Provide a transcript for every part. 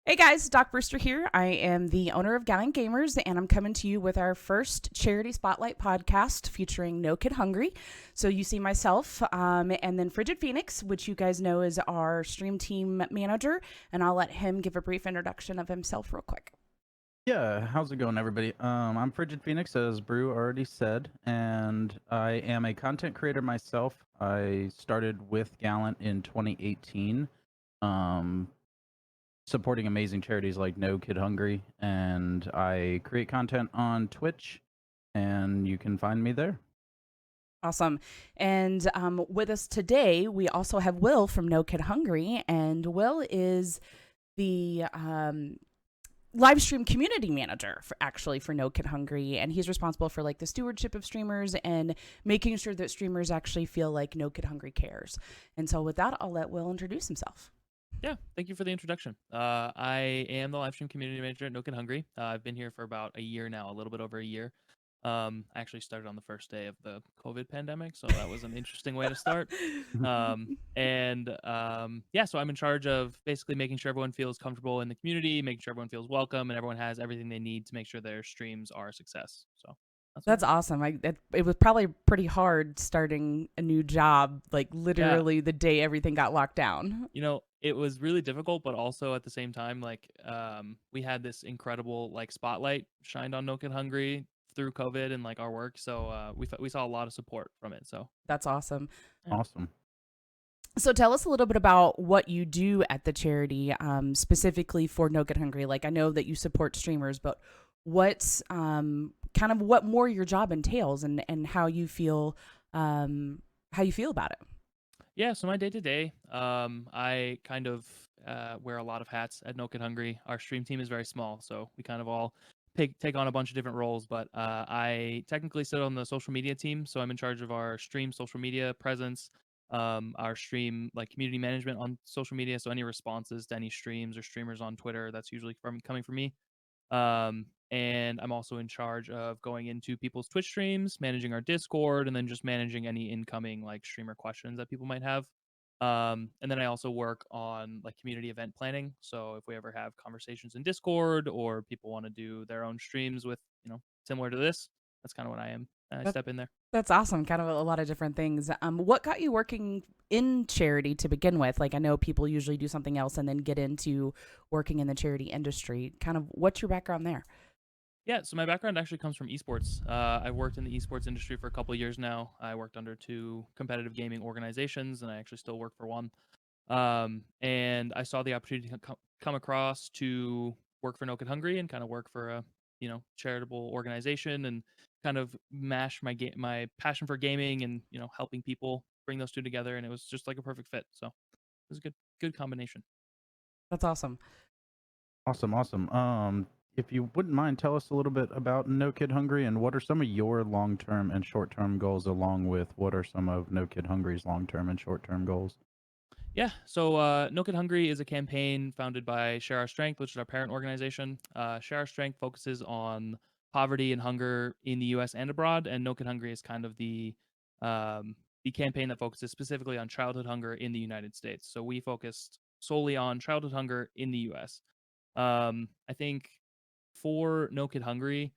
Hey guys, Doc Brewster here. I am the owner of Gallant Gamers, and I'm coming to you with our first Charity Spotlight podcast featuring No Kid Hungry. So you see myself, and then Frigid Phoenix, which you guys know is our stream team manager, and I'll let him give a brief introduction of himself real quick. Yeah, how's it going, everybody? I'm Frigid Phoenix, as Brew already said, and I am a content creator myself. I started with Gallant in 2018, supporting amazing charities like No Kid Hungry, and I create content on Twitch, and you can find me there. Awesome. And with us today, we also have Will from No Kid Hungry, and Will is the live stream community manager for No Kid Hungry, and he's responsible for like the stewardship of streamers and making sure that streamers actually feel like No Kid Hungry cares. And so with that, I'll let Will introduce himself. Yeah, thank you for the introduction. I am the live stream community manager at No Kid Hungry. I've been here for about a year now, a little bit over a year. I actually started on the first day of the COVID pandemic, so that was an interesting way to start. Yeah, so I'm in charge of basically making sure everyone feels comfortable in the community, making sure everyone feels welcome, and everyone has everything they need to make sure their streams are a success. So that's awesome. It was probably pretty hard starting a new job, like literally the day everything got locked down. You know, it was really difficult, but also at the same time, like we had this incredible like spotlight shined on No Kid Hungry through COVID and like our work, so we saw a lot of support from it. So that's awesome. Awesome. So tell us a little bit about what you do at the charity, specifically for No Kid Hungry. Like I know that you support streamers, but what's kind of what more your job entails and how you feel about it. Yeah, so my day to day, I kind of wear a lot of hats at No Kid Hungry. Our stream team is very small, so we kind of all take on a bunch of different roles. But I technically sit on the social media team, so I'm in charge of our stream social media presence, our stream like community management on social media. So any responses to any streams or streamers on Twitter, that's usually coming from me. And I'm also in charge of going into people's Twitch streams, managing our Discord, and then just managing any incoming like streamer questions that people might have. And then I also work on like community event planning. So if we ever have conversations in Discord or people want to do their own streams with, similar to this, that's kind of what I am. I step in there. That's awesome. Kind of a lot of different things. What got you working in charity to begin with? Like I know people usually do something else and then get into working in the charity industry. Kind of what's your background there? Yeah, so my background actually comes from esports. I've worked in the esports industry for a couple of years now. I worked under 2 competitive gaming organizations, and I actually still work for one. And I saw the opportunity to come across to work for No Kid Hungry and kind of work for a charitable organization and kind of mash my passion for gaming and helping people, bring those two together, and it was just like a perfect fit. So it was a good combination. That's awesome. Awesome. If you wouldn't mind, tell us a little bit about No Kid Hungry and what are some of your long-term and short-term goals, along with what are some of No Kid Hungry's long-term and short-term goals? Yeah, so No Kid Hungry is a campaign founded by Share Our Strength, which is our parent organization. Share Our Strength focuses on poverty and hunger in the U.S. and abroad, and No Kid Hungry is kind of the campaign that focuses specifically on childhood hunger in the United States. So we focused solely on childhood hunger in the U.S. I think for No Kid Hungry,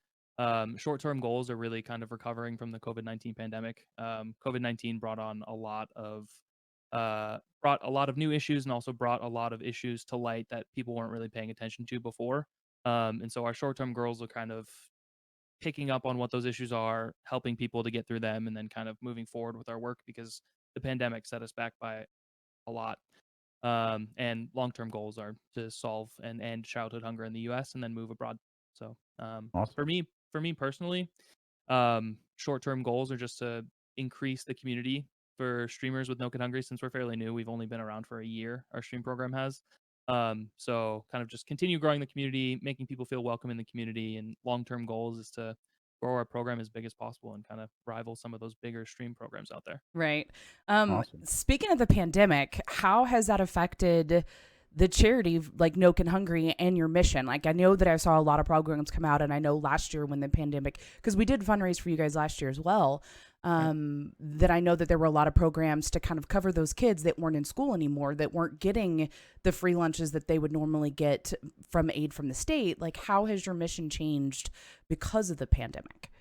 short-term goals are really kind of recovering from the COVID-19 pandemic. COVID-19 brought a lot of new issues and also brought a lot of issues to light that people weren't really paying attention to before. And so our short-term goals are kind of picking up on what those issues are, helping people to get through them, and then kind of moving forward with our work because the pandemic set us back by a lot. And long-term goals are to solve and end childhood hunger in the U.S. and then move abroad. So Awesome. for me personally, short-term goals are just to increase the community for streamers with No Kid Hungry. Since we're fairly new, we've only been around for a year. Our stream program has. So kind of just continue growing the community, making people feel welcome in the community, and long-term goals is to grow our program as big as possible and kind of rival some of those bigger stream programs out there. Right. Awesome. Speaking of the pandemic, how has that affected the charity, like No Kid Hungry, and your mission? Like I know that I saw a lot of programs come out, and I know last year when the pandemic, because we did fundraise for you guys last year as well. that I know that there were a lot of programs to kind of cover those kids that weren't in school anymore, that weren't getting the free lunches that they would normally get from aid from the state. Like, how has your mission changed because of the pandemic?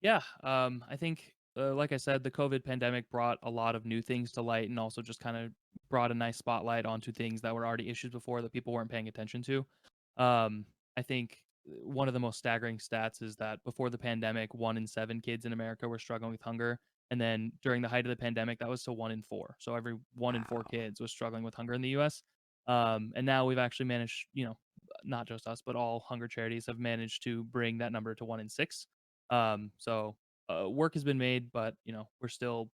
Yeah, I think, like I said, the COVID pandemic brought a lot of new things to light, and also just kind of brought a nice spotlight onto things that were already issues before that people weren't paying attention to. I think one of the most staggering stats is that before the pandemic, 1 in 7 kids in America were struggling with hunger. And then during the height of the pandemic, that was to 1 in 4. So every 1 in 4 Wow. kids was struggling with hunger in the US. And now we've actually managed, not just us, but all hunger charities have managed to bring that number to 1 in 6. Work has been made, but we're still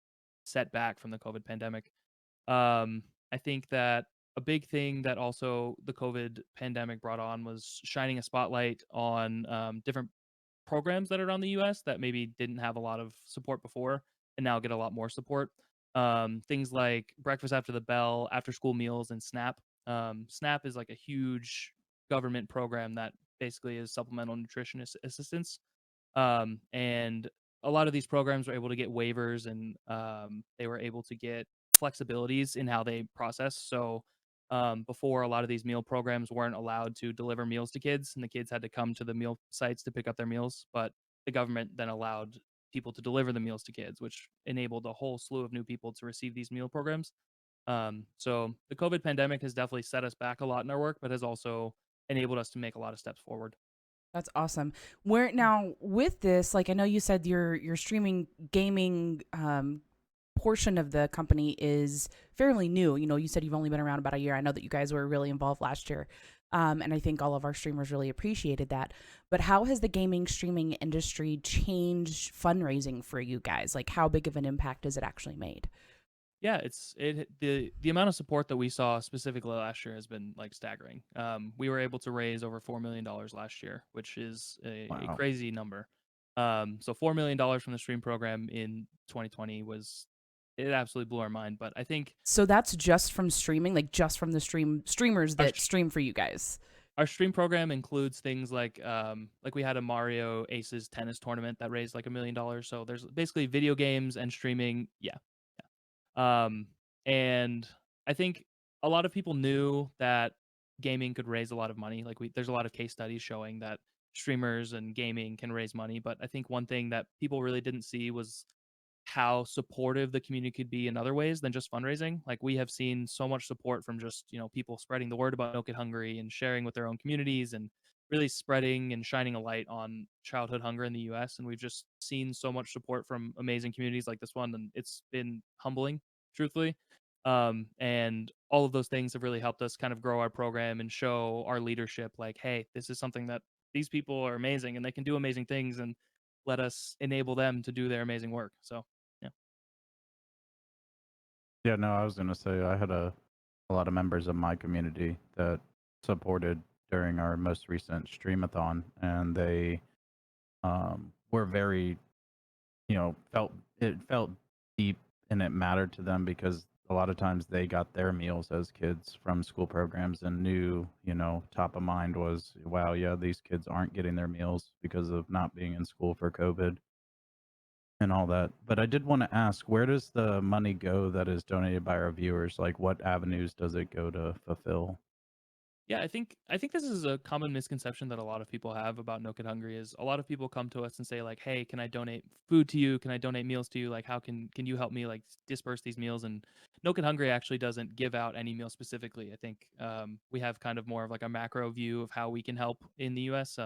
set back from the COVID pandemic. I think that a big thing that also the COVID pandemic brought on was shining a spotlight on different programs that are around the US that maybe didn't have a lot of support before and now get a lot more support. Things like breakfast after the bell, after school meals, and SNAP. SNAP is like a huge government program that basically is supplemental nutrition assistance, and a lot of these programs were able to get waivers, and they were able to get flexibilities in how they process. So before, a lot of these meal programs weren't allowed to deliver meals to kids, and the kids had to come to the meal sites to pick up their meals. But the government then allowed people to deliver the meals to kids, which enabled a whole slew of new people to receive these meal programs. So the COVID pandemic has definitely set us back a lot in our work, but has also enabled us to make a lot of steps forward. That's awesome. Where now with this, like I know you said your streaming gaming portion of the company is fairly new. You know, you said you've only been around about a year. I know that you guys were really involved last year. And I think all of our streamers really appreciated that. But how has the gaming streaming industry changed fundraising for you guys? Like, how big of an impact has it actually made? Yeah, the amount of support that we saw specifically last year has been like staggering. We were able to raise over $4 million last year, which is a Wow. crazy number. So $4 million from the stream program in 2020 was, it absolutely blew our mind. But I think So that's just from streaming, like just from the streamers our that stream for you guys. our stream program includes things like we had a Mario Aces tennis tournament that raised like $1 million. So there's basically video games and streaming. Yeah. Um, and I think a lot of people knew that gaming could raise a lot of money. There's a lot of case studies showing that streamers and gaming can raise money. But I think one thing that people really didn't see was how supportive the community could be in other ways than just fundraising. Like, we have seen so much support from just, people spreading the word about No Kid Hungry and sharing with their own communities, and really spreading and shining a light on childhood hunger in the US. And we've just seen so much support from amazing communities like this one, and it's been humbling, truthfully. And all of those things have really helped us kind of grow our program and show our leadership, like, hey, this is something that these people are amazing and they can do amazing things, and let us enable them to do their amazing work. So, yeah. Yeah, no, I was gonna say I had a lot of members of my community that supported during our most recent streamathon, and they were very, felt deep, and it mattered to them because a lot of times they got their meals as kids from school programs and knew, top of mind was, wow, yeah, these kids aren't getting their meals because of not being in school for COVID and all that. But I did want to ask, where does the money go that is donated by our viewers? Like, what avenues does it go to fulfill? Yeah, I think this is a common misconception that a lot of people have about No Kid Hungry. Is a lot of people come to us and say, like, "Hey, can I donate food to you? Can I donate meals to you? Like, how can you help me like disperse these meals?" And No Kid Hungry actually doesn't give out any meals specifically. I think we have kind of more of like a macro view of how we can help in the U.S.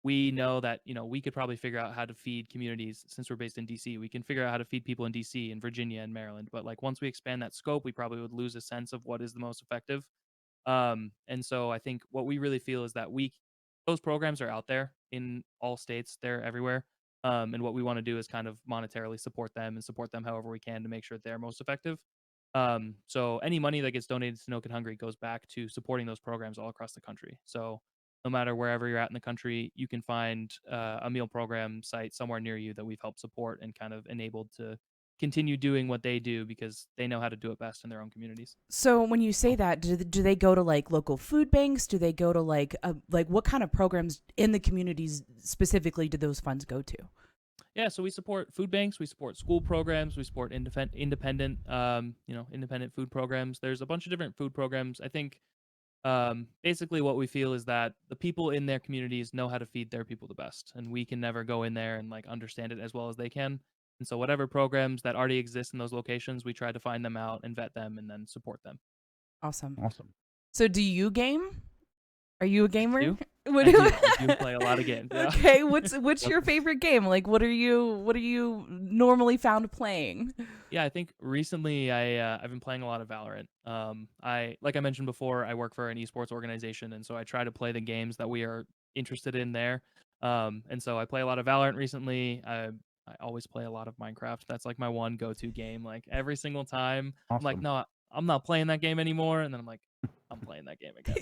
We know that we could probably figure out how to feed communities since we're based in DC. We can figure out how to feed people in DC and Virginia and Maryland. But like, once we expand that scope, we probably would lose a sense of what is the most effective. And so I think what we really feel is that those programs are out there in all states, they're everywhere. And what we want to do is kind of monetarily support them and support them however we can to make sure they're most effective. So any money that gets donated to No Kid Hungry goes back to supporting those programs all across the country. So no matter wherever you're at in the country, you can find a meal program site somewhere near you that we've helped support and kind of enabled to continue doing what they do because they know how to do it best in their own communities. So when you say that, do they go to like local food banks? Do they go to like what kind of programs in the communities specifically do those funds go to? Yeah, so we support food banks, we support school programs, we support independent, independent food programs. There's a bunch of different food programs. I think basically what we feel is that the people in their communities know how to feed their people the best, and we can never go in there and like understand it as well as they can. And so whatever programs that already exist in those locations, we try to find them out and vet them and then support them. Awesome. Awesome. So do you game? Are you a I gamer? do. I do play a lot of games. Yeah. Okay, what's Yep. your favorite game? Like what are you normally found playing? Yeah, I think recently I've been playing a lot of Valorant. I like I mentioned before, I work for an esports organization, and so I try to play the games that we are interested in there. And so I play a lot of Valorant recently. I always play a lot of Minecraft. That's like my one go-to game. Like every single time, I'm like, Awesome. no, I'm not playing that game anymore, and then I'm like, I'm playing that game again.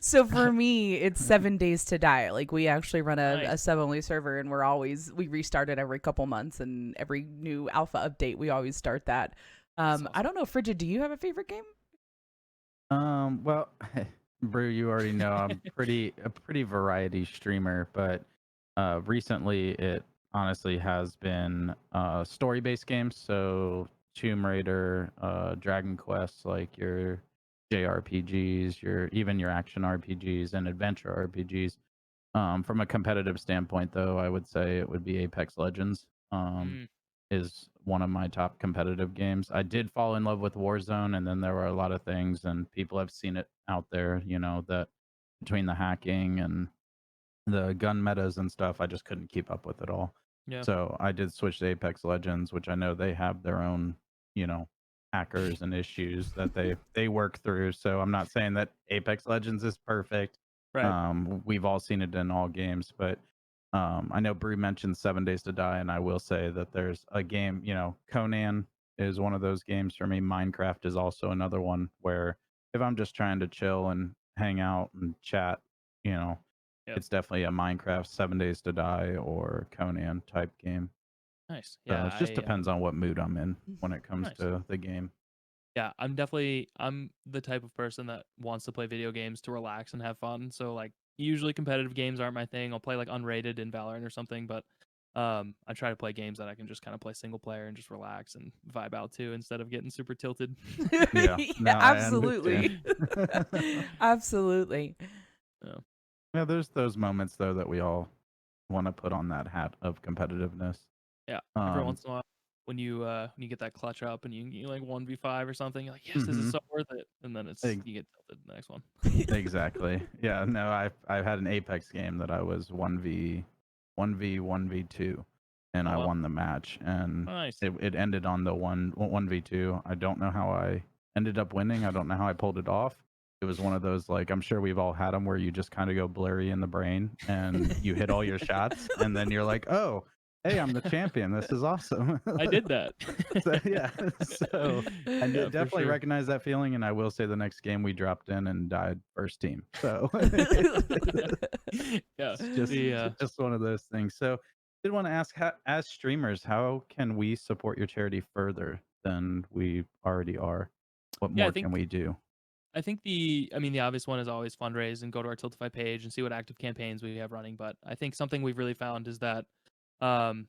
So for me, it's 7 days to die. Like we actually run a Nice. sub only server, and we restart it every couple months, and every new alpha update we always start that. That's I awesome. don't know, Frigid, do you have a favorite game? Well, Brew, you already know I'm a pretty variety streamer, but recently it honestly has been story-based games, so Tomb Raider, Dragon Quest, like your JRPGs, your action RPGs and adventure RPGs. From a competitive standpoint, though, I would say it would be Apex Legends. Mm, Is one of my top competitive games. I did fall in love with Warzone, and then there were a lot of things, and people have seen it out there, that between the hacking and the gun metas and stuff, I just couldn't keep up with it all. yeah. So I did switch to Apex Legends, which I know they have their own, you know, hackers and issues that they work through. So I'm not saying that Apex Legends is perfect. Right. We've all seen it in all games, but I know Bree mentioned 7 Days to Die, and I will say that there's a game, Conan is one of those games for me. Minecraft is also another one where if I'm just trying to chill and hang out and chat, you know, Yep. it's definitely a Minecraft 7 Days to Die or Conan type game. Nice. So Yeah. it just depends on what mood I'm in when it comes Nice. to the game. Yeah, I'm the type of person that wants to play video games to relax and have fun. So like usually competitive games aren't my thing. I'll play like unrated in Valorant or something, but I try to play games that I can just kind of play single player and just relax and vibe out to instead of getting super tilted. Yeah, Yeah, no, I absolutely. understand. Absolutely. Yeah. Yeah, there's those moments though that we all want to put on that hat of competitiveness. Yeah. Every Um, once in a while when you get that clutch up and you like 1v5 or something, you're like, yes, this is mhm, so worth it. And then ex- you get tilted the next one. exactly. Yeah, no, I've had an Apex game that I was 1v2, and Oh I wow. won the match, and Nice. it ended on the 1v2. I don't know how I ended up winning. I don't know how I pulled it off. It was one of those, like, I'm sure we've all had them where you just kind of go blurry in the brain and you hit all your shots, and then you're like, oh, hey, I'm the champion. This is awesome. I did that. So yeah, so I Yeah, for definitely sure. recognize that feeling, and I will say the next game we dropped in and died first team. So Yeah. it's just The just one of those things. So did want to ask, as streamers, how can we support your charity further than we already are? What yeah, more can we do? I think the obvious one is always fundraise and go to our Tiltify page and see what active campaigns we have running. But I think something we've really found is that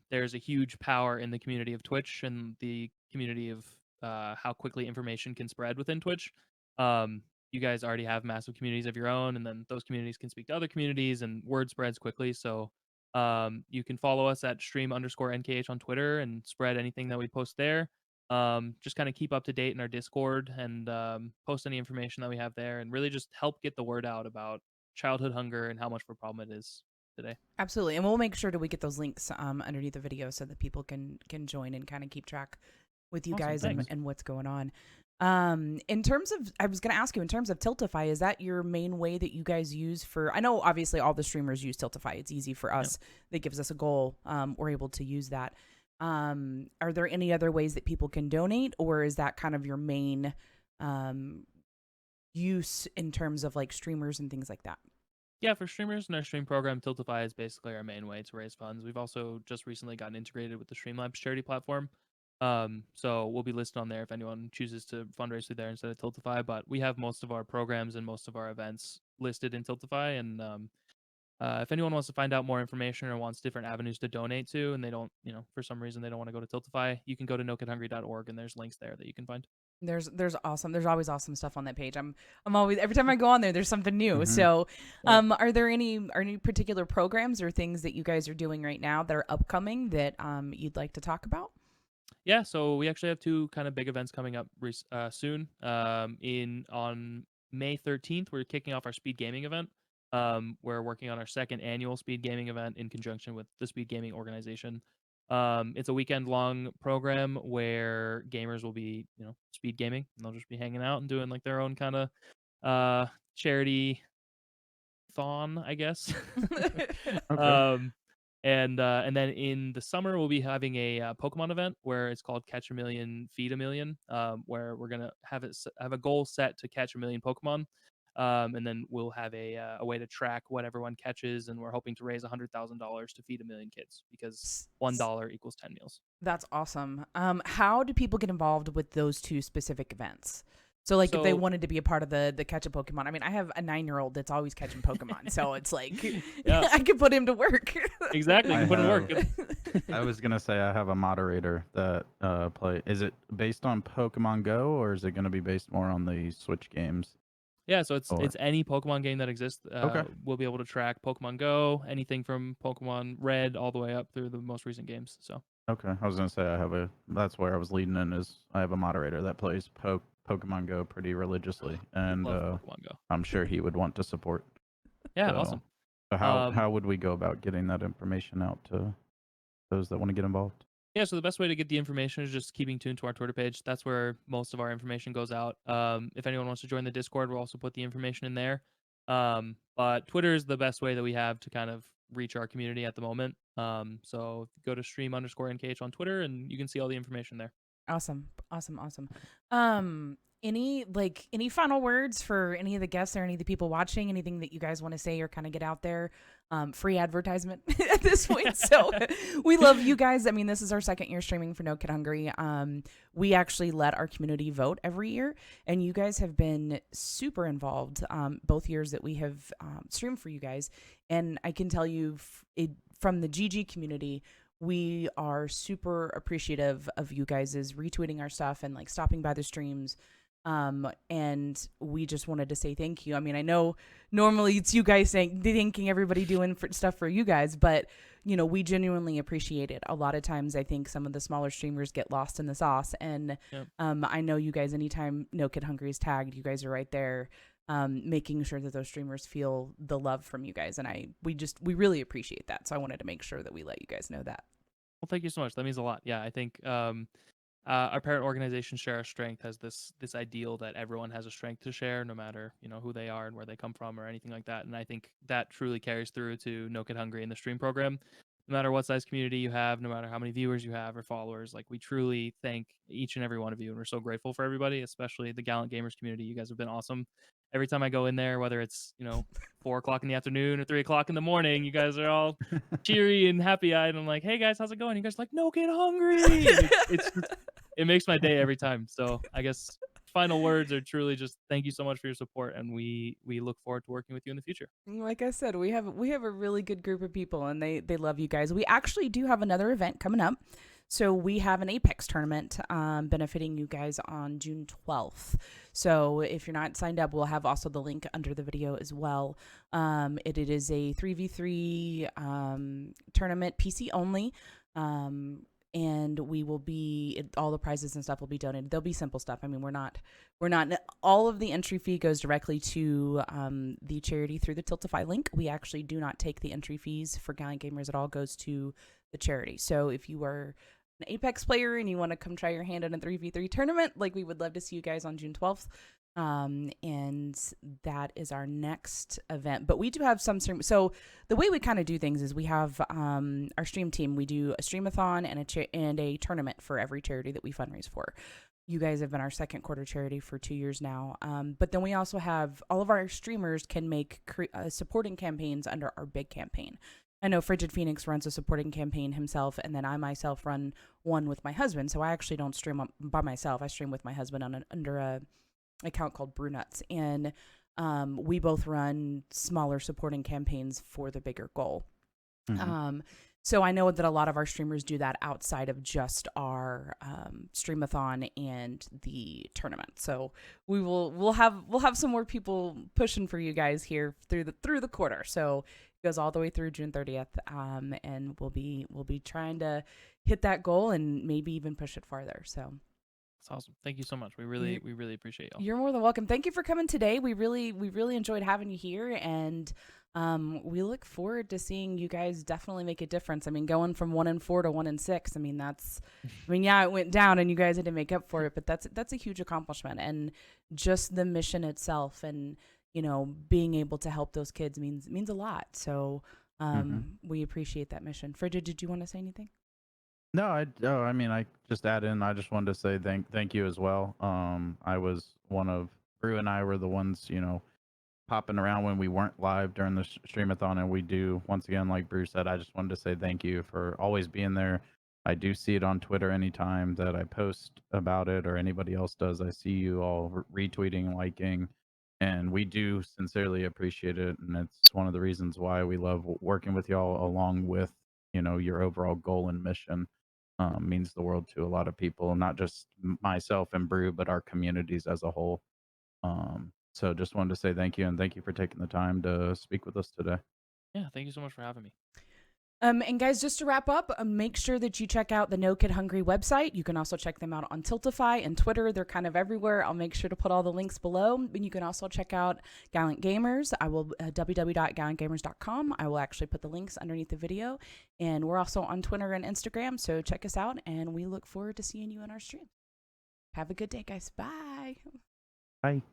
there's a huge power in the community of Twitch and the community of how quickly information can spread within Twitch. You guys already have massive communities of your own, and then those communities can speak to other communities, and word spreads quickly. So you can follow us at stream_nkh on Twitter and spread anything that we post there. Just kind of keep up to date in our Discord and post any information that we have there, and really just help get the word out about childhood hunger and how much of a problem it is today. Absolutely. And we'll make sure we get those links underneath the video so that people can join and kind of keep track with you Awesome, guys thanks. and what's going on. In terms of, I was going to ask you, in terms of Tiltify, is that your main way that you guys use for, I know obviously all the streamers use Tiltify. It's easy for us. That gives us a goal. We're able to use that. Are there any other ways that people can donate, or is that kind of your main use in terms of like streamers and things like that? Yeah, for streamers in our stream program, Tiltify is basically our main way to raise funds. We've also just recently gotten integrated with the Streamlabs charity platform. So we'll be listed on there if anyone chooses to fundraise through there instead of Tiltify. But we have most of our programs and most of our events listed in Tiltify, and if anyone wants to find out more information or wants different avenues to donate to, and they don't, for some reason they don't want to go to Tiltify, you can go to nokidhungry.org and there's links there that you can find. There's always awesome stuff on that page. I'm always, every time I go on there's something new. Mhm. So, Yeah. are there any particular programs or things that you guys are doing right now that are upcoming that you'd like to talk about? Yeah, so we actually have two kind of big events coming up soon. On May 13th, we're kicking off our speed gaming event. We're working on our second annual speed gaming event in conjunction with the Speed Gaming Organization. It's a weekend-long program where gamers will be, speed gaming, and they'll just be hanging out and doing like their own kind of charity thon, I guess. Okay. And then in the summer we'll be having a Pokemon event where it's called Catch a Million, Feed a Million, where we're gonna have a goal set to catch a million Pokemon, and then we'll have a way to track what everyone catches, and we're hoping to raise $100,000 to feed a million kids because $1 equals 10 meals. That's awesome. How do people get involved with those two specific events? So, like, if they So- wanted to be a part of the catch a Pokemon, I mean, I have a 9-year-old that's always catching Pokemon, so it's like Yeah. I could put him to work. Exactly, you I can put it to work. have- I was gonna say I have a moderator that play. Is it based on Pokemon Go or is it gonna be based more on the Switch games? Yeah, so it's Or- it's any Pokemon game that exists. Okay. We'll be able to track Pokemon Go, anything from Pokemon Red all the way up through the most recent games. So Okay, I was gonna say I have a. That's where I was leading in. Is I have a moderator that plays Pokemon Go pretty religiously, and love Pokemon Go. I'm sure he would want to support. Yeah, So- awesome. So how Um, how would we go about getting that information out to those that want to get involved? Yeah, so the best way to get the information is just keeping tuned to our Twitter page. That's where most of our information goes out. If anyone wants to join the Discord, we'll also put the information in there. But Twitter is the best way that we have to kind of reach our community at the moment. So go to stream_NKH on Twitter and you can see all the information there. Awesome. Any final words for any of the guests or any of the people watching? Anything that you guys want to say or kind of get out there? Free advertisement at this point. So we love you guys. I mean, this is our second year streaming for No Kid Hungry. We actually let our community vote every year, and you guys have been super involved both years that we have streamed for you guys. And I can tell you from the GG community, we are super appreciative of you guys' retweeting our stuff and like stopping by the streams. And we just wanted to say thank you. I mean, I know normally it's you guys thanking everybody doing stuff for you guys, but we genuinely appreciate it. A lot of times I think some of the smaller streamers get lost in the sauce, and Yep. I know you guys, anytime No Kid Hungry is tagged, you guys are right there making sure that those streamers feel the love from you guys, and we really appreciate that. So I wanted to make sure that we let you guys know that. Well, thank you so much. That means a lot. Yeah, I think our parent organization, Share Our Strength, has this ideal that everyone has a strength to share, no matter who they are and where they come from or anything like that. And I think that truly carries through to No Kid Hungry in the stream program. No matter what size community you have, no matter how many viewers you have or followers, like we truly thank each and every one of you, and we're so grateful for everybody, especially the Gallant Gamers community. You guys have been awesome. Every time I go in there, whether it's 4:00 in the afternoon or 3:00 in the morning, you guys are all cheery and happy-eyed. I'm like, hey guys, how's it going? You guys are like, No Kid Hungry. It makes my day every time. So I guess final words are truly just thank you so much for your support, and we look forward to working with you in the future. Like I said, we have a really good group of people, and they love you guys. We actually do have another event coming up. So we have an Apex tournament benefiting you guys on June 12th. So if you're not signed up, we'll have also the link under the video as well. It is a 3v3 tournament, PC only. And we will all the prizes and stuff will be donated. There'll be simple stuff. I mean, we're not all of the entry fee goes directly to the charity through the Tiltify link. We actually do not take the entry fees for Gallant Gamers. It all goes to the charity. So if you are an Apex player and you want to come try your hand in a 3v3 tournament, like, we would love to see you guys on June 12th. And that is our next event. But we do have some stream. So the way we kind of do things is we have our stream team. We do a streamathon and a tournament for every charity that we fundraise for. You guys have been our second quarter charity for 2 years now. But then we also have all of our streamers can make supporting campaigns under our big campaign. I know Frigid Phoenix runs a supporting campaign himself, and then I myself run one with my husband. So I actually don't stream by myself. I stream with my husband under a account called Brew Nuts. And we both run smaller supporting campaigns for the bigger goal. Mhm. So I know that a lot of our streamers do that outside of just our streamathon and the tournament. So we'll have some more people pushing for you guys here through the quarter. So it goes all the way through June 30th, and we'll be trying to hit that goal and maybe even push it farther. So That's awesome. Thank you so much. We really appreciate y'all. you're more than welcome. Thank you for coming today. We really enjoyed having you here, and we look forward to seeing you guys definitely make a difference. I mean, going from 1-4 to 1-6. I mean, yeah, it went down, and you guys had to make up for it, but that's a huge accomplishment, and just the mission itself, and being able to help those kids means a lot. So we appreciate that mission. Frigid, did you want to say anything? No, I mean, I just add in. I just wanted to say thank you as well. I was one of Brew and I were the ones, popping around when we weren't live during the streamathon, and we do once again, like Brew said. I just wanted to say thank you for always being there. I do see it on Twitter anytime that I post about it or anybody else does. I see you all retweeting, liking, and we do sincerely appreciate it. And it's one of the reasons why we love working with y'all, along with your overall goal and mission. Means the world to a lot of people, not just myself and Brew, but our communities as a whole. So just wanted to say thank you, and thank you for taking the time to speak with us today. Yeah, thank you so much for having me. And guys, just to wrap up, make sure that you check out the No Kid Hungry website. You can also check them out on Tiltify and Twitter. They're kind of everywhere. I'll make sure to put all the links below. And you can also check out Gallant Gamers. I will www.gallantgamers.com. I will actually put the links underneath the video. And we're also on Twitter and Instagram, so check us out. And we look forward to seeing you in our stream. Have a good day, guys. Bye. Bye.